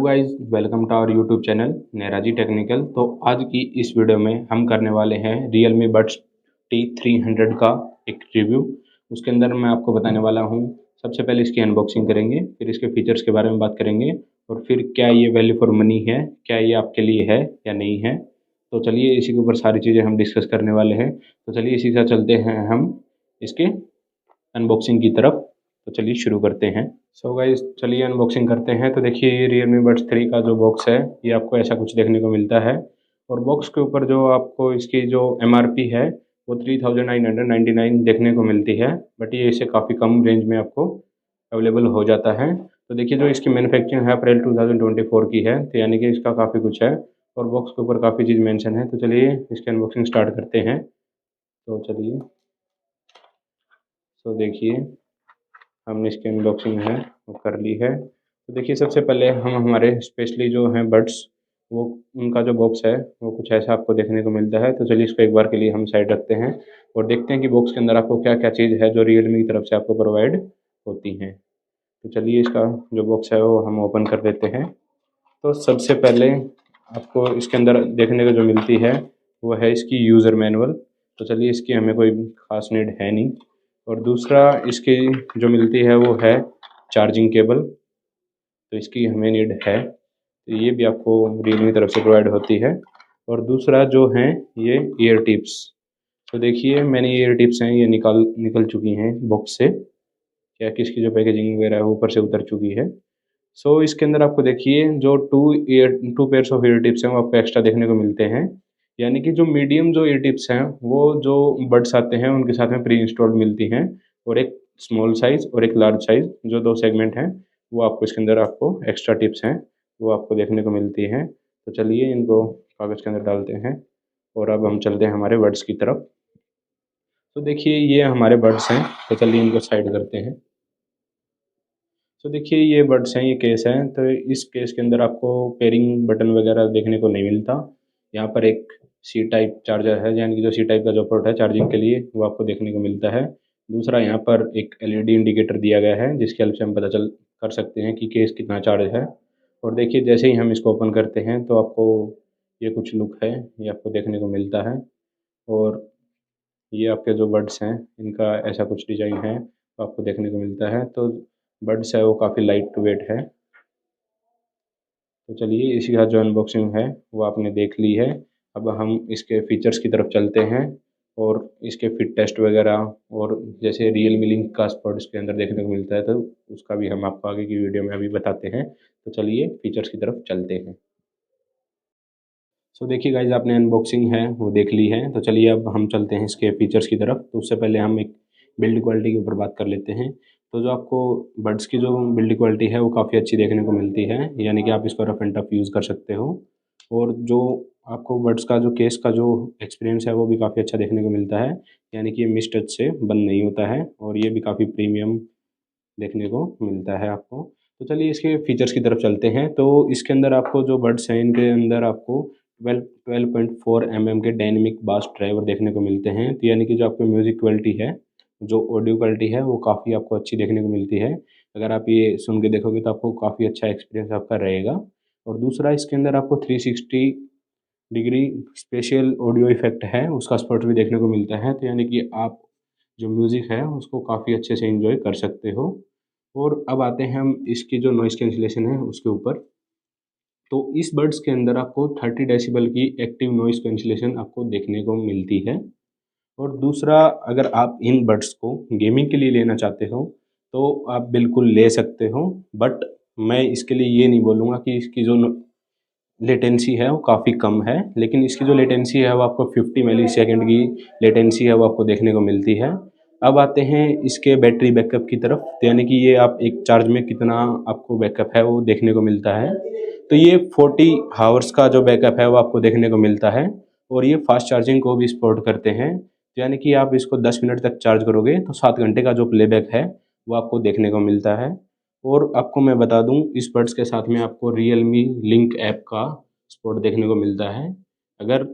Guys, welcome to our YouTube channel नेराजी technical. तो आज की इस वीडियो में हम करने वाले हैं Realme Buds T300 का एक रिव्यू। उसके अंदर मैं आपको बताने वाला हूं, सबसे पहले इसकी अनबॉक्सिंग करेंगे, फिर इसके फीचर्स के बारे में बात करेंगे और फिर क्या ये वैल्यू फॉर मनी है, क्या ये आपके लिए है या नहीं है। तो चलिए इसी के ऊपर सारी चीज़ें हम डिस्कस करने वाले हैं। तो चलिए इसी के साथ चलते हैं हम इसके अनबॉक्सिंग की तरफ। तो चलिए शुरू करते हैं। सो गाइस, चलिए अनबॉक्सिंग करते हैं। तो देखिए ये Realme Buds 3 का जो बॉक्स है, ये आपको ऐसा कुछ देखने को मिलता है। और बॉक्स के ऊपर जो आपको इसकी जो MRP है वो 3999 देखने को मिलती है, बट ये इससे काफ़ी कम रेंज में आपको अवेलेबल हो जाता है। तो देखिए जो इसकी मैन्युफैक्चरिंग है अप्रैल 2024 की है, तो यानी कि इसका काफ़ी कुछ है और बॉक्स के ऊपर काफ़ी चीज़ मेंशन है। तो चलिए इसकी अनबॉक्सिंग स्टार्ट करते हैं। तो चलिए, तो देखिए हमने इसकी अनबॉक्सिंग है वो कर ली है। तो देखिए सबसे पहले हम हमारे स्पेशली जो हैं बड्स, वो उनका जो बॉक्स है वो कुछ ऐसा आपको देखने को मिलता है। तो चलिए इसको एक बार के लिए हम साइड रखते हैं और देखते हैं कि बॉक्स के अंदर आपको क्या क्या चीज़ है जो Realme की तरफ से आपको प्रोवाइड होती हैं। तो चलिए इसका जो बॉक्स है वो हम ओपन कर देते हैं। तो सबसे पहले आपको इसके अंदर देखने को जो मिलती है वो है इसकी यूज़र मैनुअल। तो चलिए इसकी हमें कोई ख़ास नीड है नहीं। और दूसरा इसकी जो मिलती है वो है चार्जिंग केबल, तो इसकी हमें नीड है, तो ये भी आपको Realme की तरफ से प्रोवाइड होती है। और दूसरा जो है ये ईयर टिप्स। तो देखिए मैंने ये ईयर टिप्स हैं ये निकल चुकी हैं बॉक्स से, क्या कि इसकी जो पैकेजिंग वगैरह है वो ऊपर से उतर चुकी है। सो इसके अंदर आपको देखिए जो two pairs of year tips हैं वो आपको एक्स्ट्रा देखने को मिलते हैं। यानी कि जो मीडियम जो ईयर टिप्स हैं वो जो बड्स आते हैं उनके साथ में प्री इंस्टॉल्ड मिलती हैं, और एक स्मॉल साइज़ और एक लार्ज साइज़ जो दो सेगमेंट हैं वो आपको इसके अंदर आपको एक्स्ट्रा टिप्स हैं वो आपको देखने को मिलती हैं। तो चलिए इनको कागज़ के अंदर डालते हैं और अब हम चलते हैं हमारे बड्स की तरफ। तो देखिए ये हमारे बड्स हैं, तो चलिए इनको साइड करते हैं। तो देखिए ये बड्स हैं, ये केस है, तो इस केस के अंदर आपको पेयरिंग बटन वगैरह देखने को नहीं मिलता। यहाँ पर एक सी टाइप चार्जर है, यानी कि जो सी टाइप का जो पोर्ट है चार्जिंग के लिए वो आपको देखने को मिलता है। दूसरा यहाँ पर एक LED इंडिकेटर दिया गया है जिसकी हेल्प से हम पता चल कर सकते हैं कि केस कितना चार्ज है। और देखिए जैसे ही हम इसको ओपन करते हैं तो आपको ये कुछ लुक है ये आपको देखने को मिलता है। और ये आपके जो बड्स हैं इनका ऐसा कुछ डिज़ाइन है वो आपको देखने को मिलता है। तो बड्स है वो काफ़ी लाइट वेट है। तो चलिए इसी के साथ जो अनबॉक्सिंग है वो आपने देख ली है। अब हम इसके फीचर्स की तरफ चलते हैं और इसके फिट टेस्ट वगैरह, और जैसे Realme लिंक का सपोर्ट इसके अंदर देखने को मिलता है तो उसका भी हम आपको आगे की वीडियो में अभी बताते हैं। तो चलिए फीचर्स की तरफ चलते हैं। सो देखिए गाइज, आपने अनबॉक्सिंग है वो देख ली है, तो चलिए अब हम चलते हैं इसके फीचर्स की तरफ। तो उससे पहले हम एक बिल्ड क्वालिटी के ऊपर बात कर लेते हैं। तो जो आपको बड्स की जो बिल्ड क्वालिटी है वो काफ़ी अच्छी देखने को मिलती है, यानी कि आप इसको रफ एंड टफ यूज़ कर सकते हो। और जो आपको बड्स का जो केस का जो एक्सपीरियंस है वो भी काफ़ी अच्छा देखने को मिलता है, यानी कि ये मिस टच से बंद नहीं होता है और ये भी काफ़ी प्रीमियम देखने को मिलता है आपको। तो चलिए इसके फीचर्स की तरफ चलते हैं। तो इसके अंदर आपको जो बड्स हैं इनके अंदर आपको 12.4 mm के डायनेमिक बास ड्राइवर देखने को मिलते हैं। तो यानी कि जो आपको म्यूज़िक क्वालिटी है, जो ऑडियो क्वालिटी है वो काफ़ी आपको अच्छी देखने को मिलती है। अगर आप ये सुन के देखोगे तो आपको काफ़ी अच्छा एक्सपीरियंस आपका रहेगा। और दूसरा इसके अंदर आपको 360 डिग्री स्पेशल ऑडियो इफेक्ट है उसका सपोर्ट भी देखने को मिलता है। तो यानी कि आप जो म्यूज़िक है उसको काफ़ी अच्छे से एंजॉय कर सकते हो। और अब आते हैं हम इसकी जो नॉइज़ कैंसिलेशन है उसके ऊपर। तो इस बड्स के अंदर आपको 30 डेसिबल की एक्टिव नॉइज़ कैंसिलेशन आपको देखने को मिलती है। और दूसरा, अगर आप इन बड्स को गेमिंग के लिए लेना चाहते हो तो आप बिल्कुल ले सकते हो, बट मैं इसके लिए ये नहीं बोलूँगा कि इसकी जो लेटेंसी है वो काफ़ी कम है, लेकिन इसकी जो लेटेंसी है वो आपको 50 मिलीसेकंड की लेटेंसी है वो आपको देखने को मिलती है। अब आते हैं इसके बैटरी बैकअप की तरफ, तो यानी कि ये आप एक चार्ज में कितना आपको बैकअप है वो देखने को मिलता है। तो ये 40 हावर्स का जो बैकअप है वो आपको देखने को मिलता है, और ये फास्ट चार्जिंग को भी सपोर्ट करते हैं। तो यानी कि आप इसको 10 मिनट तक चार्ज करोगे तो 7 घंटे का जो प्लेबैक है वो आपको देखने को मिलता है। और आपको मैं बता दूं, इस बड्स के साथ में आपको Realme लिंक ऐप का सपोर्ट देखने को मिलता है। अगर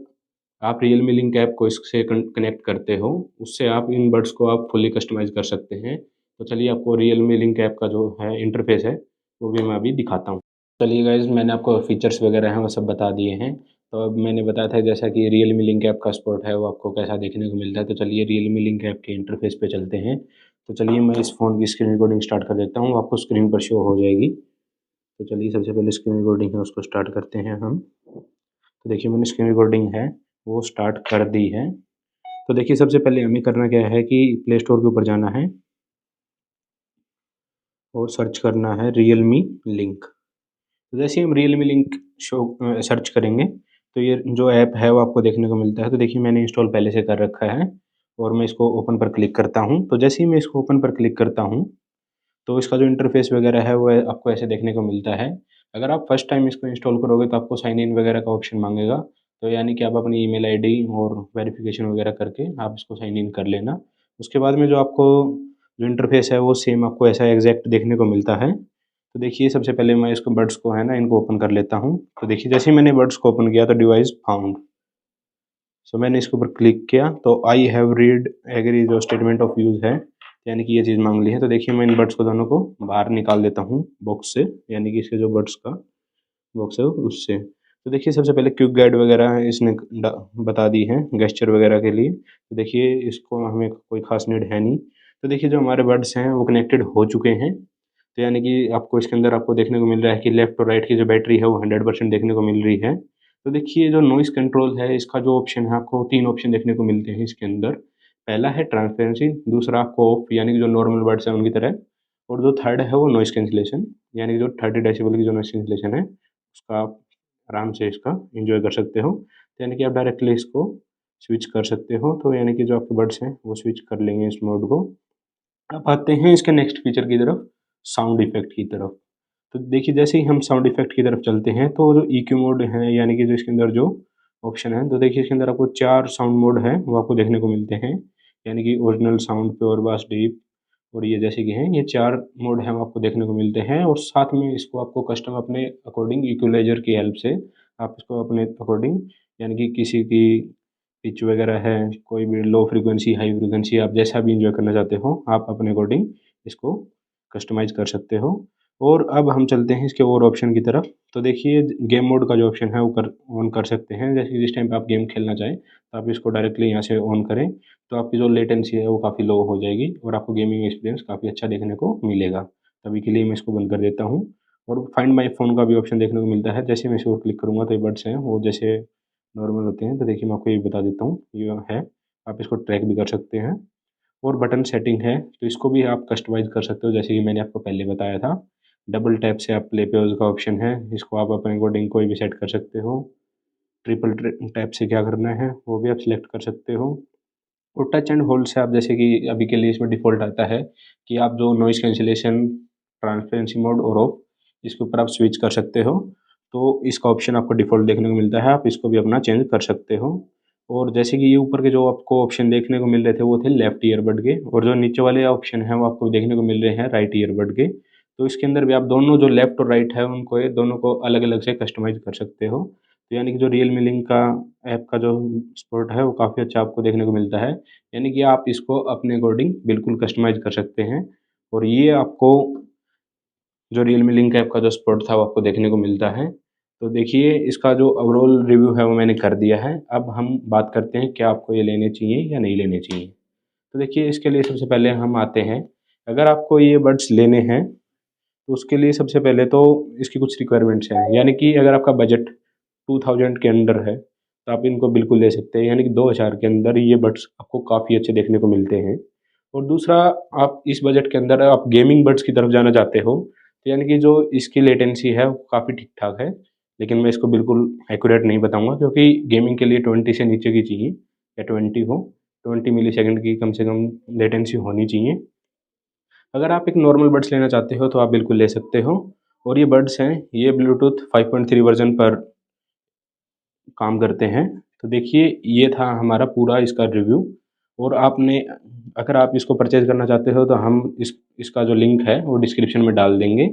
आप Realme लिंक ऐप को इससे कनेक्ट करते हो, उससे आप इन बड्स को आप फुली कस्टमाइज़ कर सकते हैं। तो चलिए आपको Realme लिंक ऐप का जो है इंटरफेस है वो भी मैं अभी दिखाता हूँ। चलिए गाइज़, मैंने आपको फीचर्स वगैरह हैं वो सब बता दिए हैं। तो अब मैंने बताया था जैसा कि रियलमी लिंक ऐप का सपोर्ट है वो आपको कैसा देखने को मिलता है। तो चलिए रियलमी लिंक ऐप के इंटरफेस पे चलते हैं। तो चलिए मैं इस फ़ोन की स्क्रीन रिकॉर्डिंग स्टार्ट कर देता हूँ, आपको स्क्रीन पर शो हो जाएगी। तो चलिए सबसे पहले स्क्रीन रिकॉर्डिंग है उसको स्टार्ट करते हैं हम। तो देखिए मैंने स्क्रीन रिकॉर्डिंग है वो स्टार्ट कर दी है। तो देखिए सबसे पहले हमें करना क्या है कि प्ले स्टोर के ऊपर जाना है और सर्च करना है रियलमी लिंक। तो जैसे ही हम रियलमी लिंक सर्च करेंगे तो ये जो ऐप है वो आपको देखने को मिलता है। तो देखिए मैंने इंस्टॉल पहले से कर रखा है और मैं इसको ओपन पर क्लिक करता हूँ। तो जैसे ही मैं इसको ओपन पर क्लिक करता हूँ तो इसका जो इंटरफेस वगैरह है वो आपको ऐसे देखने को मिलता है। अगर आप फर्स्ट टाइम इसको इंस्टॉल करोगे तो आपको साइन इन वगैरह का ऑप्शन मांगेगा। तो यानी कि आप अपनी ईमेल आईडी और वेरिफिकेशन वगैरह करके आप इसको साइन इन कर लेना। उसके बाद में जो आपको जो इंटरफेस है वो सेम आपको ऐसा एग्जैक्ट देखने को मिलता है। तो देखिए सबसे पहले मैं इसको बड्स को है ना इनको ओपन कर लेता हूँ। तो देखिए जैसे ही मैंने बड्स को ओपन किया तो डिवाइस फाउंड। सो मैंने इसके ऊपर क्लिक किया तो आई हैव रीड एग्री जो स्टेटमेंट ऑफ यूज़ है, यानी कि ये चीज़ मांग ली है। तो देखिए मैं इन बड्स को दोनों को बाहर निकाल देता हूँ बॉक्स से, यानी कि इसके जो बड्स का बॉक्स है उससे। तो देखिए सबसे पहले क्विक गाइड वगैरह इसने बता दी है गेस्चर वगैरह के लिए। तो देखिए इसको हमें कोई खास नीड है नहीं। तो देखिए जो हमारे बड्स हैं वो कनेक्टेड हो चुके हैं। तो यानी कि आपको इसके अंदर आपको देखने को मिल रहा है कि लेफ्ट और राइट की जो बैटरी है वो 100% देखने को मिल रही है। तो देखिए जो नॉइज़ कंट्रोल है इसका जो ऑप्शन है आपको 3 ऑप्शन देखने को मिलते हैं इसके अंदर। पहला है ट्रांसपेरेंसी, दूसरा आपको ऑफ यानी कि जो नॉर्मल बड्स हैं उनकी तरह, और जो थर्ड है वो नॉइज़ कैंसलेशन, यानी कि जो 30 डेसिबल की जो नॉइज़ कैंसलेशन है उसका आप आराम से इसका एन्जॉय कर सकते हो। तो यानी कि आप डायरेक्टली इसको स्विच कर सकते हो। तो यानी कि जो आपके बड्स हैं वो स्विच कर लेंगे इस मोड को। अब आते हैं इसके नेक्स्ट फीचर की तरफ, साउंड इफ़ेक्ट की तरफ। तो देखिए जैसे ही हम साउंड इफ़ेक्ट की तरफ चलते हैं तो जो ईक्यू मोड है, यानी कि जो इसके अंदर जो ऑप्शन है, तो देखिए इसके अंदर आपको 4 साउंड मोड हैं वो आपको देखने को मिलते हैं। यानी कि ओरिजिनल साउंड, प्योर बास, डीप और ये जैसे कि हैं ये 4 मोड हैं वो आपको देखने को मिलते हैं। और साथ में इसको आपको कस्टम अपने अकॉर्डिंग इक्वलाइज़र की हेल्प से आप इसको अपने अकॉर्डिंग, यानी कि किसी की पिच वगैरह है, कोई भी लो फ्रीक्वेंसी, हाई फ्रीक्वेंसी, आप जैसा भी एन्जॉय करना चाहते हो आप अपने अकॉर्डिंग इसको कस्टमाइज़ कर सकते हो। और अब हम चलते हैं इसके और ऑप्शन की तरफ। तो देखिए गेम मोड का जो ऑप्शन है वो ऑन कर सकते हैं। जैसे कि जिस टाइम पे आप गेम खेलना चाहें तो आप इसको डायरेक्टली यहाँ से ऑन करें तो आपकी जो लेटेंसी है वो काफ़ी लो हो जाएगी और आपको गेमिंग एक्सपीरियंस काफ़ी अच्छा देखने को मिलेगा। तो अभी के लिए मैं इसको बंद कर देता हूँ। और फाइंड माय फ़ोन का भी ऑप्शन देखने को मिलता है। जैसे मैं इस पर क्लिक करूँगा तो ये बड्स हैं वो जैसे नॉर्मल होते हैं। तो देखिए मैं आपको ये बता देता हूँ, ये है, आप इसको ट्रैक भी कर सकते हैं। और बटन सेटिंग है तो इसको भी आप कस्टमाइज़ कर सकते हो, जैसे कि मैंने आपको पहले बताया था। डबल टैप से आप प्ले पॉज़ का ऑप्शन है, इसको आप अपने अकॉर्डिंग कोई भी सेट कर सकते हो। ट्रिपल टैप से क्या करना है वो भी आप सिलेक्ट कर सकते हो। और टच एंड होल्ड से आप, जैसे कि अभी के लिए इसमें डिफ़ॉल्ट आता है कि आप जो नॉइज़ कैंसलेशन, ट्रांसपेरेंसी मोड और ऑफ, इसके ऊपर आप स्विच कर सकते हो। तो इसका ऑप्शन आपको डिफ़ॉल्ट देखने को मिलता है, आप इसको भी अपना चेंज कर सकते हो। और जैसे कि ये ऊपर के जो आपको ऑप्शन देखने को मिल रहे थे वो थे लेफ्ट ईयरबड के, और जो नीचे वाले ऑप्शन हैं वो आपको देखने को मिल रहे हैं राइट ईयरबड के। तो इसके अंदर भी आप दोनों जो लेफ्ट और राइट है उनको, ये दोनों को अलग-अलग से कस्टमाइज़ कर सकते हो। तो यानी कि जो रियलमी लिंक का ऐप का जो सपोर्ट है वो काफ़ी अच्छा आपको देखने को मिलता है। यानी कि आप इसको अपने अकॉर्डिंग बिल्कुल कस्टमाइज़ कर सकते हैं। और ये आपको जो रियलमी लिंक ऐप का जो सपोर्ट था वो आपको देखने को मिलता है। तो देखिए इसका जो ओवरऑल रिव्यू है वो मैंने कर दिया है। अब हम बात करते हैं क्या आपको ये लेने चाहिए या नहीं लेने चाहिए। तो देखिए इसके लिए सबसे पहले हम आते हैं, अगर आपको ये बड्स लेने हैं तो उसके लिए सबसे पहले तो इसकी कुछ रिक्वायरमेंट्स हैं। यानी कि अगर आपका बजट 2000 के अंडर है तो आप इनको बिल्कुल ले सकते हैं। यानी कि 2000 के अंदर ये बड्स आपको काफ़ी अच्छे देखने को मिलते हैं। और दूसरा, आप इस बजट के अंदर आप गेमिंग बड्स की तरफ जाना चाहते हो तो यानी कि जो इसकी लेटेंसी है वो काफ़ी ठीक-ठाक है। लेकिन मैं इसको बिल्कुल एक्यूरेट नहीं बताऊँगा क्योंकि गेमिंग के लिए 20 से नीचे की चाहिए, या 20 हो, 20 मिलीसेकंड की कम से कम लेटेंसी होनी चाहिए। अगर आप एक नॉर्मल बड्स लेना चाहते हो तो आप बिल्कुल ले सकते हो। और ये बड्स हैं, ये ब्लूटूथ 5.3 वर्ज़न पर काम करते हैं। तो देखिए ये था हमारा पूरा इसका रिव्यू। और आपने, अगर आप इसको परचेज़ करना चाहते हो तो हम इसका जो लिंक है वो डिस्क्रिप्शन में डाल देंगे।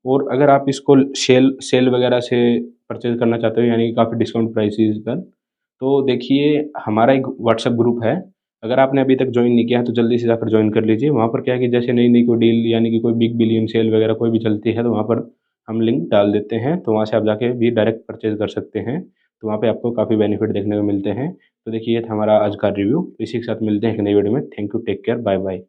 और अगर आप इसको सेल वगैरह से परचेज़ करना चाहते हो, यानी कि काफ़ी डिस्काउंट प्राइसेज़ पर, तो देखिए हमारा एक व्हाट्सएप ग्रुप है। अगर आपने अभी तक जॉइन नहीं किया है तो जल्दी से जाकर जॉइन कर लीजिए। वहाँ पर क्या है कि जैसे नई-नई कोई डील, यानी कि कोई बिग बिलियन सेल वगैरह कोई भी चलती है तो वहाँ पर हम लिंक डाल देते हैं, तो वहाँ से आप जाके भी डायरेक्ट परचेज़ कर सकते हैं। तो वहाँ पे आपको काफ़ी बेनिफिट देखने को मिलते हैं। तो देखिए ये था हमारा आज का रिव्यू। इसी के साथ मिलते हैं एक नई वीडियो में। Thank you, take care, bye bye.